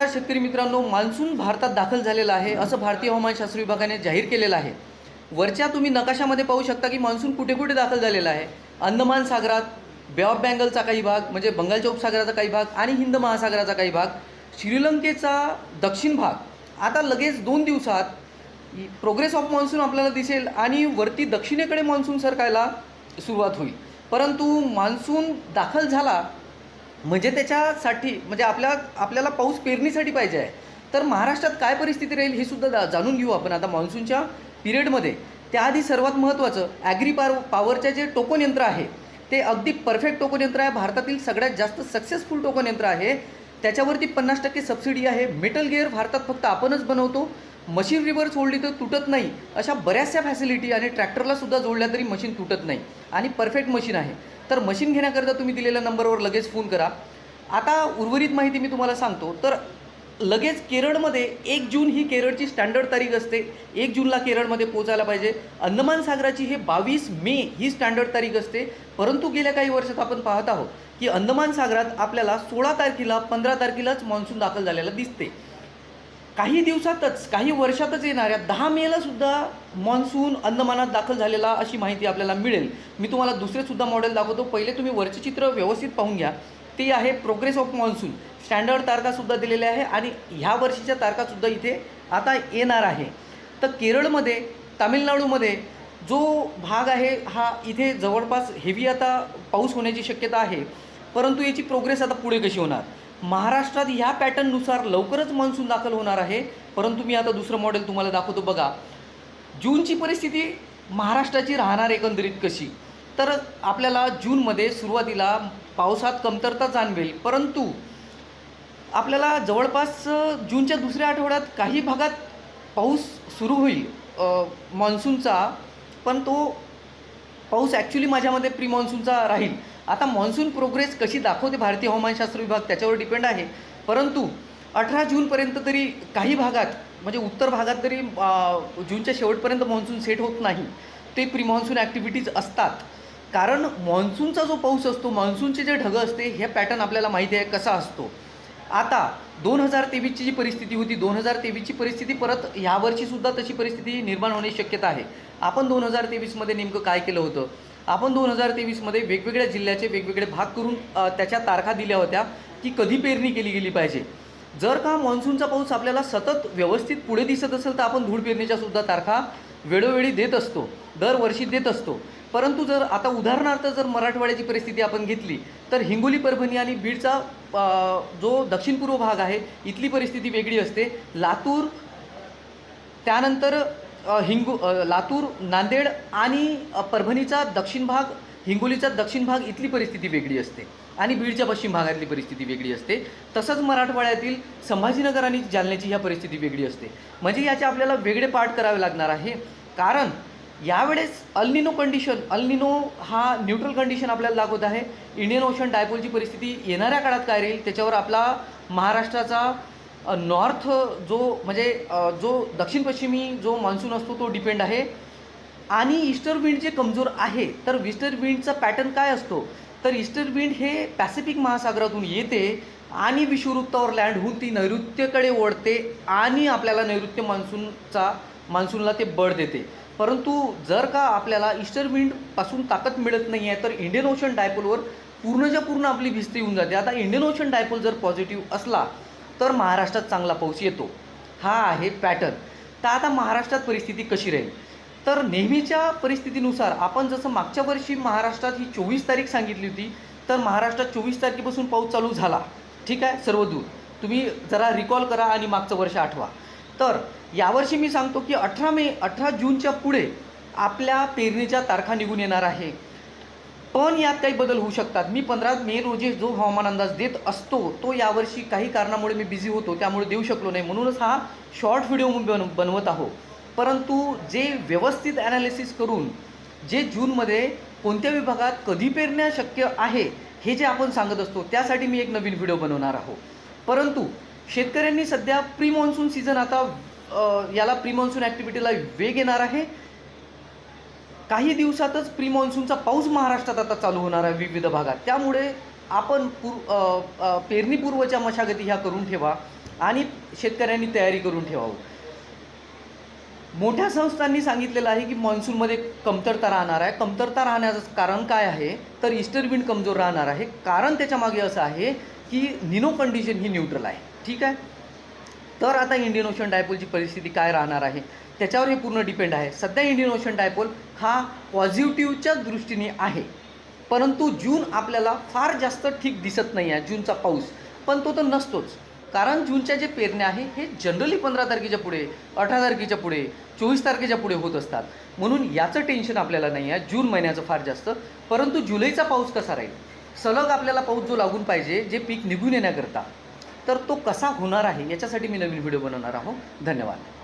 शेतकरी मित्रांनो, मान्सून भारतात दाखल झालेला आहे असं भारतीय हवामानशास्त्र विभागाने जाहीर केलेलं आहे। वरच्या तुम्ही नकाशामध्ये पाहू शकता की मान्सून कुठे कुठे दाखल झालेला आहे। अंदमान सागरात, बे ऑफ बेंगलचा काही भाग म्हणजे बंगालच्या उपसागराचा काही भाग आणि हिंद महासागराचा काही भाग, श्रीलंकेचा दक्षिण भाग। आता लगेच 2 दिवसात प्रोग्रेस ऑफ मान्सून आपल्याला दिसेल आणि वरती दक्षिणेकडे मान्सून सरकायला सुरुवात होईल। परंतु मान्सून दाखल झाला म्हणजे त्याच्यासाठी म्हणजे आपल्याला पाऊस पेरणीसाठी पाहिजे आहे। तर महाराष्ट्रात काय परिस्थिती राहील हे सुद्धा जाणून घेऊ आपण आता मान्सूनच्या पिरियडमध्ये। त्याआधी सर्वात महत्त्वाचं पॉवरचे जे टोकन यंत्र आहे ते अगदी परफेक्ट टोकन यंत्र आहे, भारतातील सगळ्यात जास्त सक्सेसफुल टोकन यंत्र आहे। त्याच्यावरती 50% सबसिडी आहे। मेटल गिअर भारतात फक्त आपणच बनवतो। मशीन रिव्हर्स सोडली तर तुटत नाही, अशा बऱ्याचशा फॅसिलिटी आणि ट्रॅक्टरला सुद्धा जोडल्या तरी मशीन तुटत नाही आणि परफेक्ट मशीन आहे। तर मशीन घेण्याकरता तुम्ही दिलेल्या नंबरवर लगेच फोन करा। आता उर्वरित माहिती मी तुम्हाला सांगतो। तर लगेच केरळमध्ये 1 जून ही केरळची स्टँडर्ड तारीख असते, 1 जूनला केरळमध्ये पोहोचायला पाहिजे। अंदमान सागराची हे 22 मे ही स्टँडर्ड तारीख असते। परंतु गेल्या काही वर्षात आपण पाहत आहोत की अंदमान सागरात आपल्याला 16 तारखेला 15 तारखेलाच मान्सून दाखल झालेला दिसते। काही दिवसातच काही वर्षातच येणाऱ्या 10 मेला सुद्धा मान्सून अंदमानात दाखल झालेला अशी माहिती आपल्याला मिळेल। मी तुम्हाला दुसरे सुद्धा मॉडेल दाखवतो। पहिले तुम्ही वरचे चित्र व्यवस्थित पाहून घ्या। ते आहे प्रोग्रेस ऑफ मान्सून, स्टँडर्ड तारखासुद्धा दिलेल्या आहे आणि ह्या वर्षीच्या तारखासुद्धा इथे आता येणार आहे। तर केरळमध्ये, तामिळनाडूमध्ये जो भाग आहे हा इथे जवळपास हेवी आता पाऊस होण्याची शक्यता आहे। परंतु याची प्रोग्रेस आता पुढे कशी होणार? महाराष्ट्रात ह्या पॅटर्ननुसार लवकरच मान्सून दाखल होणार आहे। परंतु मी आता दुसरं मॉडेल तुम्हाला दाखवतो बघा। जूनची परिस्थिती महाराष्ट्राची राहणार एकंदरीत कशी? तर आपल्याला जूनमध्ये सुरुवातीला पावसात कमतरता जाणवेल, परंतु आपल्याला जवळपास जूनच्या दुसऱ्या आठवड्यात काही भागात पाऊस सुरू होईल मान्सूनचा, पण तो पाऊस ॲक्च्युली माझ्यामध्ये प्री मान्सूनचा राहील। आता मान्सून प्रोग्रेस कशी दाखवते भारतीय हवामानशास्त्र विभाग त्याच्यावर डिपेंड आहे। परंतु 18 जूनपर्यंत तरी काही भागात म्हणजे उत्तर भागात तरी जूनच्या शेवटपर्यंत मान्सून सेट होत नाही, ते प्री मान्सून ॲक्टिव्हिटीज असतात। कारण मान्सूनचा जो पाऊस असतो, मान्सूनचे जे ढगं असते, हे पॅटर्न आपल्याला माहिती आहे कसा असतो। आता 2023ची जी परिस्थिती होती, 2023ची परिस्थिती परत यावर्षीसुद्धा तशी परिस्थिती निर्माण होण्याची शक्यता आहे। आपण 2023मध्ये नेमकं काय केलं होतं? आपण 2023मध्ये वेगवेगळ्या जिल्ह्याचे वेगवेगळे भाग करून त्याच्या तारखा दिल्या होत्या की कधी पेरणी केली गेली पाहिजे। जर का मान्सूनचा पाऊस आपल्याला सतत व्यवस्थित पुढे दिसत असेल तर आपण धूळ पेरणीच्या सुद्धा तारखा वेळोवेळी देत असतो, दरवर्षी देत असतो। परंतु जर आता उदाहरणार्थ जर मराठवाड्याची परिस्थिती आपण घेतली तर हिंगोली, परभणी आणि बीडचा जो दक्षिण पूर्व भाग आहे इथली परिस्थिती वेगळी असते। लातूर, त्यानंतर लातूर, नांदेड आणि परभणीचा दक्षिण भाग, हिंगोलीचा दक्षिण भाग इथली परिस्थिती वेगळी असते आणि बीडच्या पश्चिम भागातली परिस्थिती वेगळी असते। तसंच मराठवाड्यातील संभाजीनगर आणि जालन्याची ह्या परिस्थिती वेगळी असते। म्हणजे याचे आपल्याला वेगळे पार्ट करावे लागणार आहे। कारण यावेळेस अल्निनो कंडिशन, अल्निनो हा न्यूट्रल कंडिशन आपल्याला दाखवत आहे। इंडियन ओशन डायपोलची परिस्थिती येणाऱ्या काळात काय राहील त्याच्यावर आपला महाराष्ट्राचा नॉर्थ जो म्हणजे जो दक्षिण पश्चिमी जो मान्सून असतो तो डिपेंड आहे। आणि ईस्टर विंड जे कमजोर आहे, तर ईस्टर विंडचा पॅटर्न काय असतो? तर ईस्टर विंड हे पॅसिफिक महासागरातून येते आणि विषुववृत्तावर लँड होऊन ती नैऋत्येकडे ओढते आणि आपल्याला नैऋत्य मान्सूनला ते बळ देते। परंतु जर का आपल्याला ईस्टर विंडपासून ताकद मिळत नाही आहे तर इंडियन ओशन डायपोलवर पूर्णच्या पूर्ण आपली भिस्ती येऊन जाते। आता इंडियन ओशन डायपोल जर पॉझिटिव्ह असला तर महाराष्ट्रात चांगला पाऊस येतो, हा आहे पॅटर्न। तर आता महाराष्ट्रात परिस्थिती कशी राहील? तर नेहमीच्या परिस्थितीनुसार आपण जसं मागच्या वर्षी महाराष्ट्रात ही 24 तारीख सांगितली होती, तर महाराष्ट्रात 24 तारखेपासून पाऊस चालू झाला, ठीक आहे, सर्व दूर। तुम्ही जरा रिकॉल करा आणि मागचं वर्ष आठवा। तर यावर्षी मी सांगतो की 18 जूनच्या पुढे आपल्या पेरणीच्या तारखा निघून येणार आहे। पण यात काही बदल होऊ शकतात। मी 15 मे रोजी जो हवामान अंदाज देत असतो तो यावर्षी काही कारणामुळे मी बिझी होतो त्यामुळे देऊ शकलो नाही, म्हणूनच हा शॉर्ट व्हिडिओ मी बनवत आहो। परंतु जे व्यवस्थित ॲनालिसिस करून जे जूनमध्ये कोणत्या विभागात कधी पेरण्या शक्य आहे हे जे आपण सांगत असतो त्यासाठी मी एक नवीन व्हिडिओ बनवणार आहो। परंतु शेतकऱ्यांनी सध्या प्री मान्सून सीझन आता याला प्री मान्सून ॲक्टिव्हिटीला वेग येणार आहे। काही दिवसातच प्री मान्सूनचा पाऊस महाराष्ट्रात आता चालू होणार आहे विविध भागात। त्यामुळे आपण पेरणीपूर्वच्या मशागती ह्या करून ठेवा। आणि शेतकऱ्यांनी तयारी करून ठेवावं. मोठ्या संस्थांनी सांगितलेलं आहे की मान्सूनमध्ये कमतरता राहणार आहे. कमतरता राहण्याचं कारण काय आहे तर ईस्टर विंड कमजोर राहणार आहे. कारण त्याच्यामागे असं आहे की निनो कंडिशन ही न्यूट्रल आहे. ठीक आहे. तर आता इंडियन ओशन डायपोलची परिस्थिती काय राहणार आहे त्याच्यावर हे पूर्ण डिपेंड आहे. सध्या इंडियन ओशन डायपोल हा पॉझिटिव्हच्या दृष्टीने आहे, परंतु जून आपल्याला फार जास्त ठीक दिसत नाही आहे जूनचा पाऊस. पण तो तर नसतोच, कारण जूनच्या जे पेरण्या आहे हे जनरली 15 तारखेच्या पुढे, 18 तारखेच्या पुढे, 24 तारखेच्या पुढे होत असतात. म्हणून याचं टेन्शन आपल्याला नाही आहे जून महिन्याचं फार जास्त. परंतु जुलैचा पाऊस कसा राहील, सलग आपल्याला पाऊस जो लागून पाहिजे जे पीक निघून येण्याकरता, तर तो कसा होणार आहे याच्यासाठी मी नवीन व्हिडिओ बनवणार आहोत. धन्यवाद.